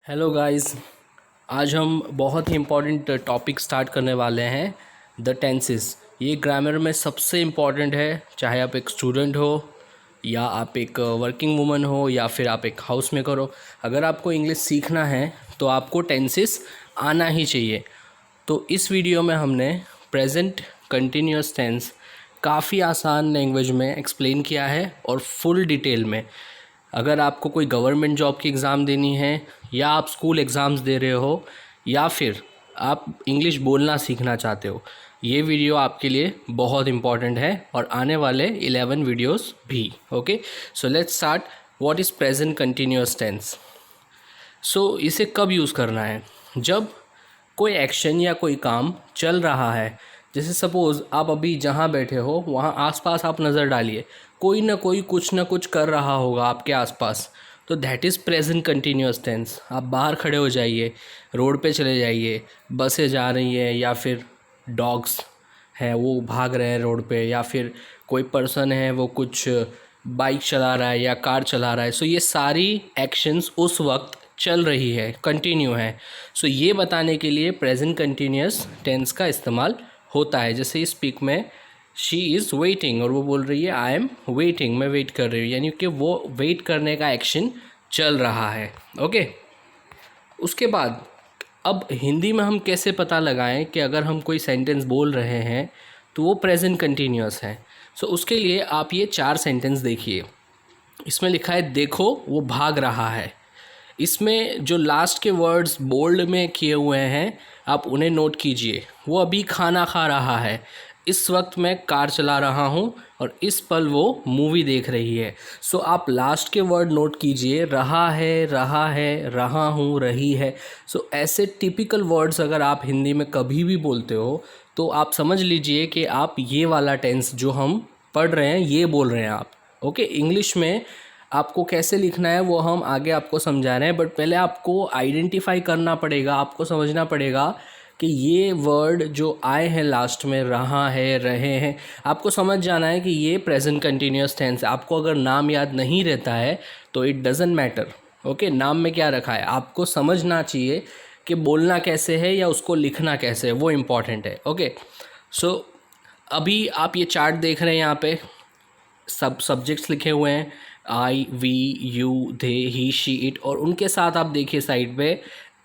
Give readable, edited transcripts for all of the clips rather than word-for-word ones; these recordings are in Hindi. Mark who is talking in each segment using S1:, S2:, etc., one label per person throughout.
S1: Hello guys. आज हम बहुत ही इम्पोर्टेंट टॉपिक स्टार्ट करने वाले हैं, द टेंसेस। ये ग्रामर में सबसे इम्पॉर्टेंट है, चाहे आप एक स्टूडेंट हो या आप एक वर्किंग वूमन हो या फिर आप एक हाउस मेकर हो। अगर आपको इंग्लिश सीखना है तो आपको टेंसेस आना ही चाहिए। तो इस वीडियो में हमने प्रेजेंट कंटिन्यूअस टेंस काफ़ी आसान लैंग्वेज में एक्सप्लेन किया है और फुल डिटेल में। अगर आपको कोई गवर्नमेंट जॉब की एग्ज़ाम देनी है या आप स्कूल एग्ज़ाम्स दे रहे हो या फिर आप इंग्लिश बोलना सीखना चाहते हो, ये वीडियो आपके लिए बहुत इंपॉर्टेंट है और आने वाले 11 वीडियोस भी। Okay, so let's start. What is present continuous tense. So इसे कब यूज़ करना है? जब कोई एक्शन या कोई काम चल रहा है। जैसे सपोज़ आप अभी जहाँ बैठे हो वहाँ आसपास आप नज़र डालिए, कोई ना कोई कुछ ना कुछ कर रहा होगा आपके आसपास, तो that is present continuous tense. आप बाहर खड़े हो जाइए, रोड पे चले जाइए, बसें जा रही हैं या फिर डॉग्स हैं वो भाग रहे हैं रोड पे, या फिर कोई पर्सन है वो कुछ बाइक चला रहा है या कार चला रहा है। सो ये सारी एक्शंस उस वक्त चल रही है, कंटिन्यू है। सो ये बताने के लिए प्रेजेंट कंटिन्यूअस टेंस का इस्तेमाल होता है। जैसे इस पिक में शी इज़ वेटिंग और वो बोल रही है आई एम वेटिंग, मैं वेट कर रही हूँ, यानी कि वो वेट करने का एक्शन चल रहा है। ओके, उसके बाद अब हिंदी में हम कैसे पता लगाएं कि अगर हम कोई सेंटेंस बोल रहे हैं तो वो प्रेजेंट कंटिन्यूअस है। सो उसके लिए आप ये 4 सेंटेंस देखिए। इसमें लिखा है देखो वो भाग रहा है। इसमें जो लास्ट के वर्ड्स बोल्ड में किए हुए हैं आप उन्हें नोट कीजिए। वो अभी खाना खा रहा है, इस वक्त मैं कार चला रहा हूँ और इस पल वो मूवी देख रही है। सो आप लास्ट के वर्ड नोट कीजिए, रहा है, रहा हूँ, रही है। सो ऐसे टिपिकल वर्ड्स अगर आप हिंदी में कभी भी बोलते हो तो आप समझ लीजिए कि आप ये वाला टेंस जो हम पढ़ रहे हैं ये बोल रहे हैं आप। ओके, इंग्लिश में आपको कैसे लिखना है वो हम आगे आपको समझा रहे हैं, बट पहले आपको आइडेंटिफाई करना पड़ेगा, आपको समझना पड़ेगा कि ये वर्ड जो आए हैं लास्ट में, रहा है, रहे हैं, आपको समझ जाना है कि ये प्रेजेंट कंटिन्यूअस टेंस है। आपको अगर नाम याद नहीं रहता है तो इट डजेंट मैटर। ओके, नाम में क्या रखा है आपको समझना चाहिए कि बोलना कैसे है या उसको लिखना कैसे है, वो इम्पॉर्टेंट है। ओके, सो अभी आप ये चार्ट देख रहे हैं, यहाँ पे सब सब्जेक्ट्स लिखे हुए हैं, I, we, you, they, he, she, it, और उनके साथ आप देखिए साइड पे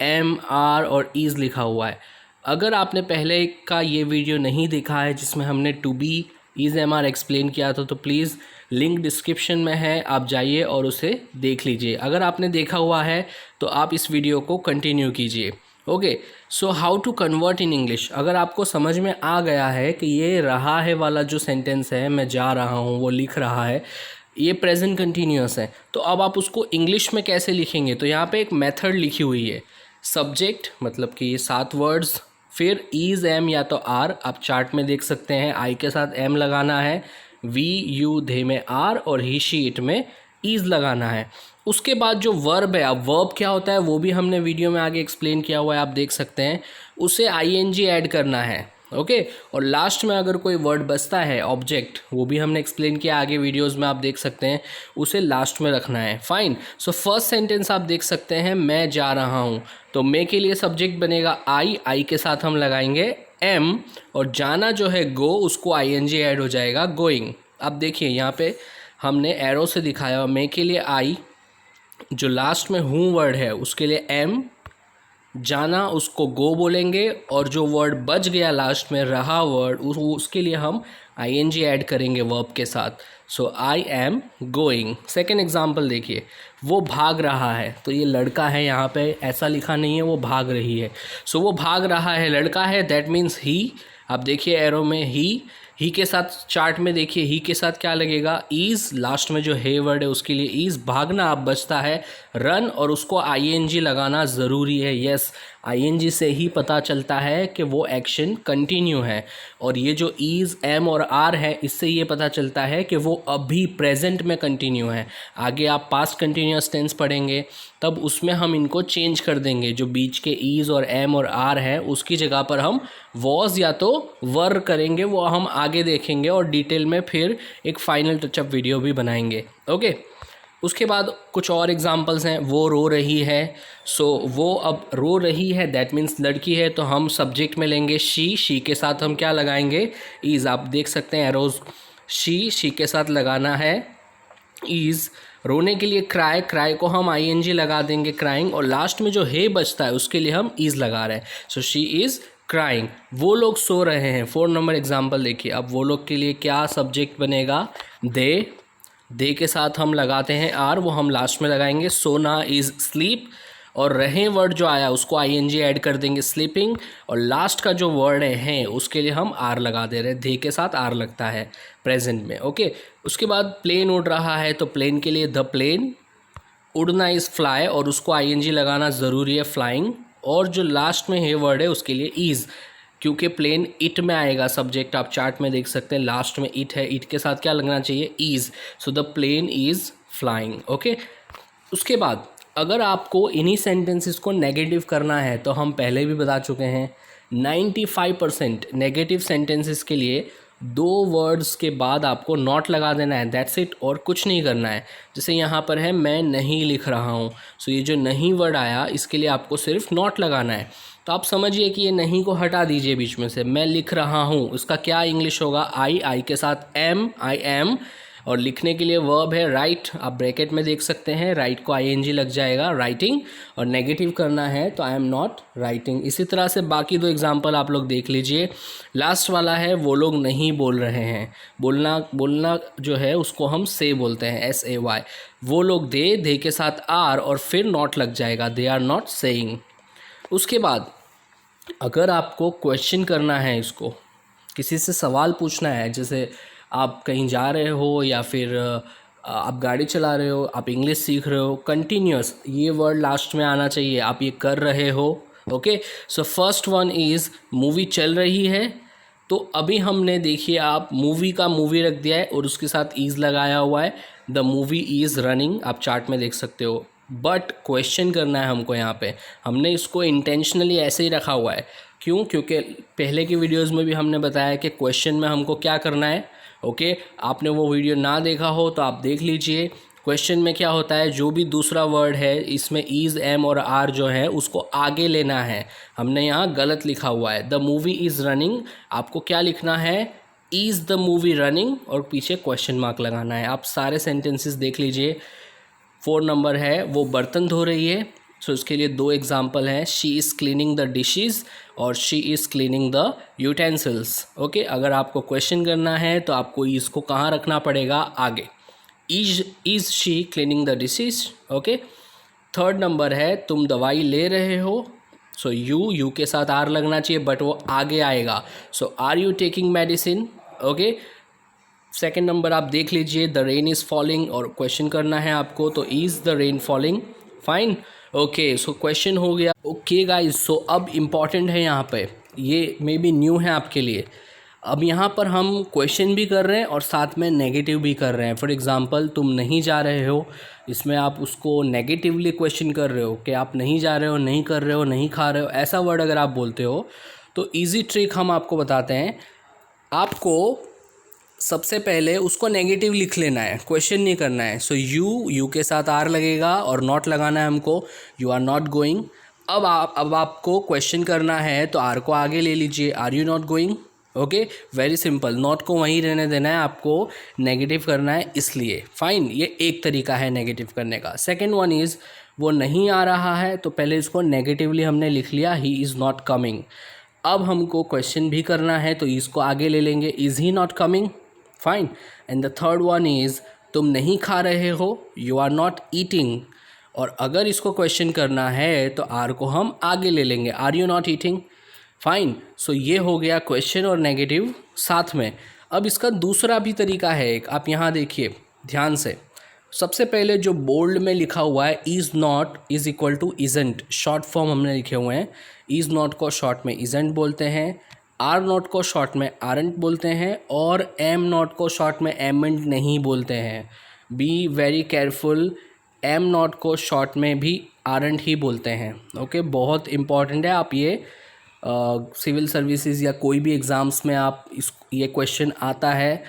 S1: एम, आर और इज़ लिखा हुआ है। अगर आपने पहले का ये वीडियो नहीं देखा है जिसमें हमने to be, is, am, are explain किया था तो प्लीज़ लिंक डिस्क्रिप्शन में है, आप जाइए और उसे देख लीजिए। अगर आपने देखा हुआ है तो आप इस वीडियो को कंटिन्यू कीजिए। Okay, so how to convert in English. अगर आपको समझ में आ गया है कि ये रहा है वाला जो सेंटेंस है, मैं जा रहा हूँ, वो लिख रहा है, ये प्रेजेंट कंटिन्यूअस है, तो अब आप उसको इंग्लिश में कैसे लिखेंगे? तो यहाँ पे एक मेथड लिखी हुई है। सब्जेक्ट मतलब कि ये 7 वर्ड्स, फिर इज़, एम या तो आर, आप चार्ट में देख सकते हैं, आई के साथ एम लगाना है, वी, यू, दे में आर और ही, शी, इट में इज़ लगाना है। उसके बाद जो वर्ब है, अब वर्ब क्या होता है वो भी हमने वीडियो में आगे एक्सप्लेन किया हुआ है, आप देख सकते हैं, उसे आईएनजी ऐड करना है। ओके, और लास्ट में अगर कोई वर्ड बचता है ऑब्जेक्ट, वो भी हमने एक्सप्लेन किया आगे वीडियोस में, आप देख सकते हैं, उसे लास्ट में रखना है। फाइन। सो फर्स्ट सेंटेंस आप देख सकते हैं, मैं जा रहा हूँ, तो मैं के लिए सब्जेक्ट बनेगा आई के साथ हम लगाएंगे एम, और जाना जो है गो, उसको आईएनजी ऐड हो जाएगा, गोइंग। अब देखिए यहाँ पे हमने एरो से दिखाया, मैं के लिए आई, जो लास्ट में हूँ वर्ड है उसके लिए एम, जाना उसको गो बोलेंगे, और जो वर्ड बच गया लास्ट में रहा वर्ड, उसके लिए हम आईएनजी ऐड करेंगे वर्ब के साथ। So I am going. Second example देखिए, वो भाग रहा है, तो ये लड़का है, यहाँ पे ऐसा लिखा नहीं है, वो भाग रही है। सो वो भाग रहा है, लड़का है, दैट मीन्स ही। आप देखिए एरो में ही के साथ चार्ट में देखिए, ही के साथ क्या लगेगा, ईज़, लास्ट में जो है वर्ड है उसके लिए ईज़। भागना अब बचता है रन, और उसको आईएनजी लगाना ज़रूरी है। यस, आईएनजी से ही पता चलता है कि वो एक्शन कंटिन्यू है, और ये जो ईज़, एम और आर है, इससे ये पता चलता है कि वो अभी प्रेजेंट में कंटिन्यू है। आगे आप पास्ट कंटिन्यूअस टेंस पढ़ेंगे तब उसमें हम इनको चेंज कर देंगे, जो बीच के ईज़ और एम और आर है उसकी जगह पर हम वॉज या तो वर करेंगे, वो हम आगे देखेंगे और डिटेल में फिर एक फाइनल टचअप वीडियो भी बनाएंगे। ओके, उसके बाद कुछ और एग्जांपल्स हैं, वो रो रही है। सो वो अब रो रही है, दैट मीन्स लड़की है, तो हम सब्जेक्ट में लेंगे शी के साथ हम क्या लगाएंगे, इज़। आप देख सकते हैं एरोज, शी के साथ लगाना है इज़। रोने के लिए क्राई को हम ING लगा देंगे, क्राइंग, और लास्ट में जो है बचता है उसके लिए हम इज़ लगा रहे हैं। सो शी इज़ क्राइंग। वो लोग सो रहे हैं, 4 नंबर एग्जाम्पल देखिए। अब वो लोग के लिए क्या सब्जेक्ट बनेगा, दे के साथ हम लगाते हैं आर, वो हम लास्ट में लगाएंगे। सोना इज़ स्लीप, और रहे वर्ड जो आया उसको ING ऐड कर देंगे, स्लीपिंग, और लास्ट का जो वर्ड है उसके लिए हम आर लगा दे रहे हैं, दे के साथ आर लगता है प्रेजेंट में। ओके, उसके बाद प्लेन उड़ रहा है, तो प्लेन के लिए द प्लेन, उड़ना इज़ फ्लाई, और उसको ING लगाना ज़रूरी है, फ्लाइंग, और जो लास्ट में है वर्ड है उसके लिए इज़, क्योंकि प्लेन इट में आएगा सब्जेक्ट। आप चार्ट में देख सकते हैं लास्ट में इट है, इट के साथ क्या लगना चाहिए, is. So the plane is flying. Okay, उसके बाद अगर आपको इन्हीं सेंटेंसेस को नेगेटिव करना है, तो हम पहले भी बता चुके हैं 95% नेगेटिव सेंटेंसेस के लिए 2 वर्ड्स के बाद आपको नॉट लगा देना है, दैट्स इट, और कुछ नहीं करना है। जैसे यहाँ पर है मैं नहीं लिख रहा हूँ, सो ये जो नहीं वर्ड आया इसके लिए आपको सिर्फ नॉट लगाना है। तो आप समझिए कि ये नहीं को हटा दीजिए बीच में से, मैं लिख रहा हूँ, उसका क्या इंग्लिश होगा, आई के साथ एम, आई एम, और लिखने के लिए वर्ब है राइट, आप ब्रैकेट में देख सकते हैं, राइट को ING लग जाएगा, राइटिंग, और नेगेटिव करना है तो आई एम नॉट राइटिंग। इसी तरह से बाकी 2 एग्जाम्पल आप लोग देख लीजिए। लास्ट वाला है वो लोग नहीं बोल रहे हैं, बोलना जो है उसको हम से बोलते हैं, SAY। वो लोग दे के साथ आर, और फिर नॉट लग जाएगा, दे आर नॉट सेइंग। उसके बाद अगर आपको क्वेश्चन करना है, इसको किसी से सवाल पूछना है, जैसे आप कहीं जा रहे हो या फिर आप गाड़ी चला रहे हो, आप इंग्लिश सीख रहे हो, कंटिन्यूअस ये वर्ड लास्ट में आना चाहिए, आप ये कर रहे हो। Okay, so first one is movie चल रही है, तो अभी हमने देखिए आप मूवी का मूवी रख दिया है और उसके साथ इज़ लगाया हुआ है, द मूवी इज़ रनिंग, आप चार्ट में देख सकते हो। बट क्वेश्चन करना है हमको, यहाँ पे हमने इसको इंटेंशनली ऐसे ही रखा हुआ है। क्यों? क्योंकि पहले की वीडियोज़ में भी हमने बताया कि क्वेश्चन में हमको क्या करना है। ओके, आपने वो वीडियो ना देखा हो तो आप देख लीजिए। क्वेश्चन में क्या होता है, जो भी दूसरा वर्ड है इसमें इज़, एम और आर जो है उसको आगे लेना है। हमने यहाँ गलत लिखा हुआ है, द मूवी इज़ रनिंग, आपको क्या लिखना है, इज़ द मूवी रनिंग, और पीछे क्वेश्चन मार्क लगाना है। आप सारे सेंटेंसेस देख लीजिए। 4 नंबर है वो बर्तन धो रही है, सो इसके लिए 2 एग्जाम्पल हैं, she is cleaning the dishes और she is cleaning the utensils. Okay, अगर आपको क्वेश्चन करना है तो आपको इसको कहाँ रखना पड़ेगा, आगे, is she cleaning the dishes. Okay, 3rd number है तुम दवाई ले रहे हो, सो यू के साथ आर लगना चाहिए बट वो आगे आएगा, so are you taking medicine. Okay, 2nd number आप देख लीजिए, द रेन इज़ फॉलिंग, और क्वेश्चन करना है आपको तो is the rain falling. Fine, okay, so question हो गया। ओके गाइज, सो अब इम्पॉर्टेंट है यहाँ पे, ये मे बी न्यू है आपके लिए। अब यहाँ पर हम क्वेश्चन भी कर रहे हैं और साथ में नेगेटिव भी कर रहे हैं। फॉर एग्जांपल तुम नहीं जा रहे हो, इसमें आप उसको नेगेटिवली क्वेश्चन कर रहे हो कि आप नहीं जा रहे हो, नहीं कर रहे हो, नहीं खा रहे हो, ऐसा वर्ड अगर आप बोलते हो तो ईजी ट्रिक हम आपको बताते हैं। आपको सबसे पहले उसको नेगेटिव लिख लेना है, क्वेश्चन नहीं करना है। सो यू के साथ आर लगेगा और नॉट लगाना है हमको, यू आर नॉट गोइंग। अब आपको क्वेश्चन करना है तो आर को आगे ले लीजिए, are you not going. Okay, very simple, not को वहीं रहने देना है, आपको नेगेटिव करना है इसलिए। फाइन, ये एक तरीका है नेगेटिव करने का। 2nd वन इज़ वो नहीं आ रहा है, तो पहले इसको नेगेटिवली हमने लिख लिया, ही इज़ नॉट कमिंग। अब हमको क्वेश्चन भी करना है तो इसको आगे ले लेंगे, is he not coming. Fine, and the 3rd one is तुम नहीं खा रहे हो, यू आर नॉट ईटिंग, और अगर इसको क्वेश्चन करना है तो आर को हम आगे ले लेंगे, are you not eating. Fine, so ये हो गया क्वेश्चन और नेगेटिव साथ में। अब इसका दूसरा भी तरीका है एक, आप यहाँ देखिए ध्यान से। सबसे पहले जो बोल्ड में लिखा हुआ है is not is equal to isn't, short form हमने लिखे हुए हैं। इज़ नॉट को शॉर्ट में इज़ंट बोलते हैं, आर नॉट को शॉर्ट में आरंट बोलते हैं, और एम नॉट को शॉर्ट में एमेंट नहीं बोलते हैं। Be very careful, am not को शॉर्ट में भी आरंट ही बोलते हैं। ओके, बहुत इंपॉर्टेंट है, आप ये सिविल सर्विसेज या कोई भी एग्ज़ाम्स में आप ये क्वेश्चन आता है,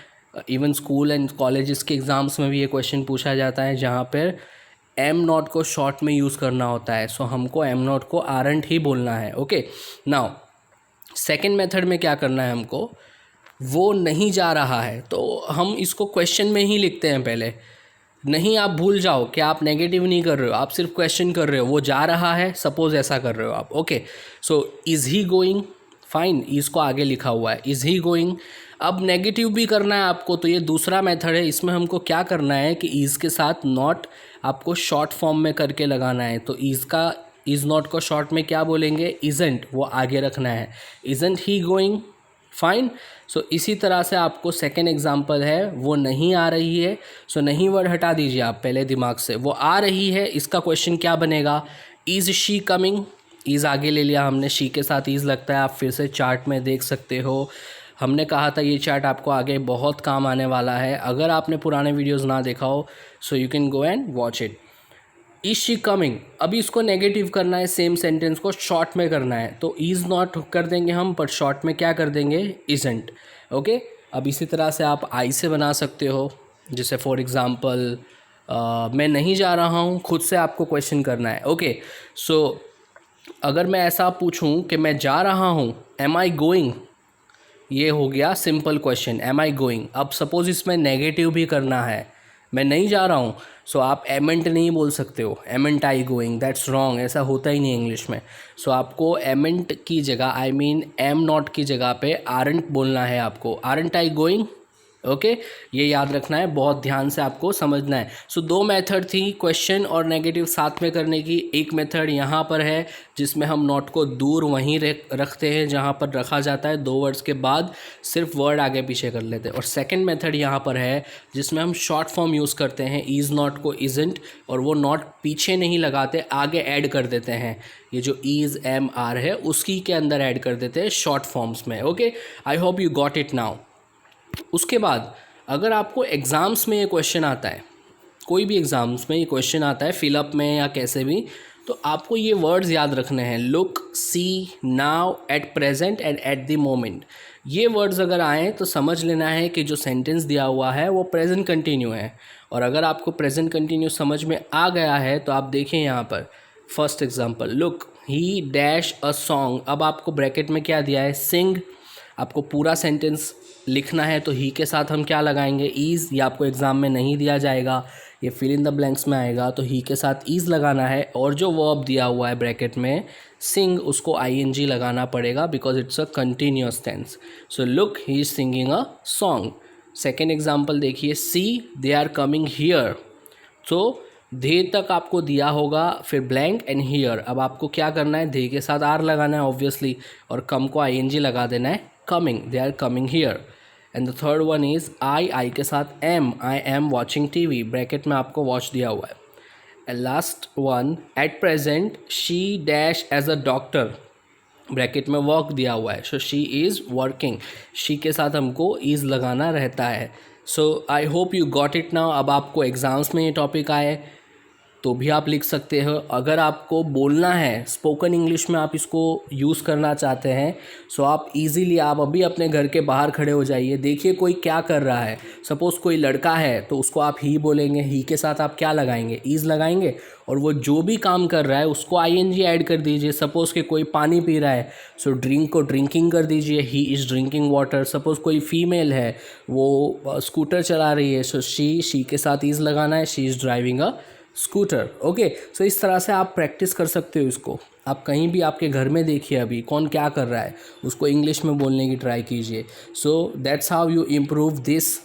S1: इवन स्कूल एंड कॉलेजेस के एग्ज़ाम्स में भी ये क्वेश्चन पूछा जाता है जहाँ पर एम नॉट को शॉर्ट में यूज़ करना होता है। सो हमको एम नॉट को आरंट ही बोलना है। ओके, नाउ सेकेंड मेथड में क्या करना है हमको, वो नहीं जा रहा है तो हम इसको क्वेश्चन में ही लिखते हैं पहले। नहीं, आप भूल जाओ कि आप नेगेटिव नहीं कर रहे हो, आप सिर्फ क्वेश्चन कर रहे हो। वो जा रहा है, सपोज ऐसा कर रहे हो आप। Okay, so is he going, fine, is को आगे लिखा हुआ है, इज़ ही गोइंग। अब नेगेटिव भी करना है आपको, तो ये दूसरा मेथड है। इसमें हमको क्या करना है कि इज़ के साथ नॉट आपको शॉर्ट फॉर्म में करके लगाना है। तो इज़ का, इज़ नॉट को शॉर्ट में क्या बोलेंगे, इज़ंट, वो आगे रखना है, इज़ंट ही गोइंग, फाइन। सो इसी तरह से आपको सेकेंड एग्जांपल है, वो नहीं आ रही है। सो नहीं वर्ड हटा दीजिए आप पहले दिमाग से, वो आ रही है। इसका क्वेश्चन क्या बनेगा, इज़ शी कमिंग, इज़ आगे ले लिया हमने, शी के साथ इज़ लगता है। आप फिर से चार्ट में देख सकते हो, हमने कहा था ये चार्ट आपको आगे बहुत काम आने वाला है। अगर आपने पुराने वीडियोज़ ना देखा हो, so you can go and watch it. Is she coming, अभी इसको नेगेटिव करना है, सेम सेंटेंस को शॉर्ट में करना है, तो इज़ नॉट कर देंगे हम, पर शॉर्ट में क्या कर देंगे, इज़ंट। ओके, अब इसी तरह से आप आई से बना सकते हो, जैसे फॉर एग्ज़ाम्पल मैं नहीं जा रहा हूँ, खुद से आपको क्वेश्चन करना है। ओके, सो अगर मैं ऐसा पूछूँ कि मैं जा रहा हूँ, एम आई गोइंग, ये हो गया simple question, am I going. अब सपोज़ इसमें नेगेटिव भी करना है, मैं नहीं जा रहा हूँ, सो आप एमेंट नहीं बोल सकते हो, एमेंट आई गोइंग, दैट्स रॉन्ग, ऐसा होता ही नहीं इंग्लिश में। सो आपको एमेंट की जगह, आई मीन एम नॉट की जगह पे आरंट बोलना है आपको, आरंट आई गोइंग। ओके, ये याद रखना है, बहुत ध्यान से आपको समझना है। सो दो मेथड थी, क्वेश्चन और नेगेटिव साथ में करने की। एक मेथड यहाँ पर है जिसमें हम नॉट को दूर वहीं रखते हैं जहाँ पर रखा जाता है, दो वर्ड्स के बाद सिर्फ वर्ड आगे पीछे कर लेते हैं। और सेकंड मेथड यहाँ पर है जिसमें हम शॉर्ट फॉर्म यूज़ करते हैं, इज़ नॉट को इज़ंट, और वो नॉट पीछे नहीं लगाते, आगे ऐड कर देते हैं। ये जो इज़ एम आर है उसकी के अंदर ऐड कर देते हैं शॉर्ट फॉर्म्स में। Okay, I hope you got it now. उसके बाद अगर आपको एग्ज़ाम्स में ये क्वेश्चन आता है, कोई भी एग्ज़ाम्स में ये क्वेश्चन आता है, फिलअप में या कैसे भी, तो आपको ये वर्ड्स याद रखने हैं, look, see, now, at present and at the moment. ये वर्ड्स अगर आएँ तो समझ लेना है कि जो सेंटेंस दिया हुआ है वो प्रेजेंट कंटिन्यू है। और अगर आपको प्रेजेंट कंटिन्यू समझ में आ गया है तो आप देखें यहाँ पर first example, look he dash a song. अब आपको ब्रैकेट में क्या दिया है, सिंग। आपको पूरा सेंटेंस लिखना है तो ही के साथ हम क्या लगाएंगे, ईज़। ये आपको एग्ज़ाम में नहीं दिया जाएगा, ये फिल इन द ब्लैंक्स में आएगा, तो ही के साथ ईज़ लगाना है। और जो वर्ब दिया हुआ है ब्रैकेट में सिंग, उसको आईएनजी लगाना पड़ेगा because it's a continuous tense. So look he is singing a song. Second example देखिए, see they are coming here. तो दे तक आपको दिया होगा, फिर ब्लैंक एंड हियर। अब आपको क्या करना है, दे के साथ आर लगाना है ऑब्वियसली, और कम को आईएनजी लगा देना है, coming, they are coming here. And the third one is I के साथ am, I am watching TV, bracket में आपको वॉच दिया हुआ है। And last one, at present she dash as a doctor, bracket में वर्क दिया हुआ है, so she is working. She के साथ हमको इज़ लगाना रहता है। So I hope you got it now. अब आपको एग्ज़ाम्स में ये टॉपिक आए तो भी आप लिख सकते हो। अगर आपको बोलना है, स्पोकन इंग्लिश में आप इसको यूज़ करना चाहते हैं, सो आप इजीली, आप अभी अपने घर के बाहर खड़े हो जाइए, देखिए कोई क्या कर रहा है। सपोज़ कोई लड़का है तो उसको आप ही बोलेंगे, ही के साथ आप क्या लगाएंगे, इज़ लगाएंगे, और वो जो भी काम कर रहा है उसको आईएनजी ऐड कर दीजिए। सपोज़ कि कोई पानी पी रहा है, सो ड्रिंक को ड्रिंकिंग कर दीजिए, he is drinking water. Suppose कोई फीमेल है, वो स्कूटर चला रही है, सो शी के साथ इज़ लगाना है, she is driving a scooter. Okay, so इस तरह से आप प्रैक्टिस कर सकते हो इसको। आप कहीं भी आपके घर में देखिए अभी कौन क्या कर रहा है, उसको इंग्लिश में बोलने की ट्राई कीजिए। So that's how you improve this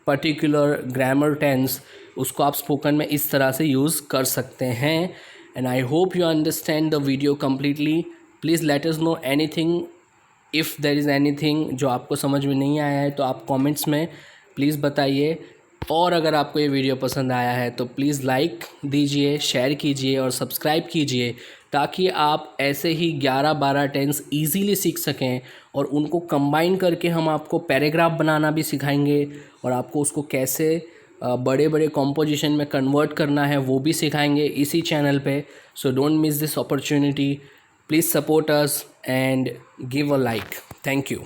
S1: particular grammar tense. उसको आप स्पोकन में इस तरह से यूज़ कर सकते हैं। And I hope you understand the video completely. Please let us know anything, if there is anything जो आपको समझ में नहीं आया है तो आप कमेंट्स में प्लीज़ बताइए। और अगर आपको ये वीडियो पसंद आया है तो प्लीज़ लाइक दीजिए, शेयर कीजिए और सब्सक्राइब कीजिए, ताकि आप ऐसे ही 11-12 टेंस ईजीली सीख सकें। और उनको कंबाइन करके हम आपको पैराग्राफ बनाना भी सिखाएंगे, और आपको उसको कैसे बड़े बड़े कॉम्पोजिशन में कन्वर्ट करना है वो भी सिखाएंगे इसी चैनल पे। So don't miss this opportunity. Please support us and give a like. Thank you.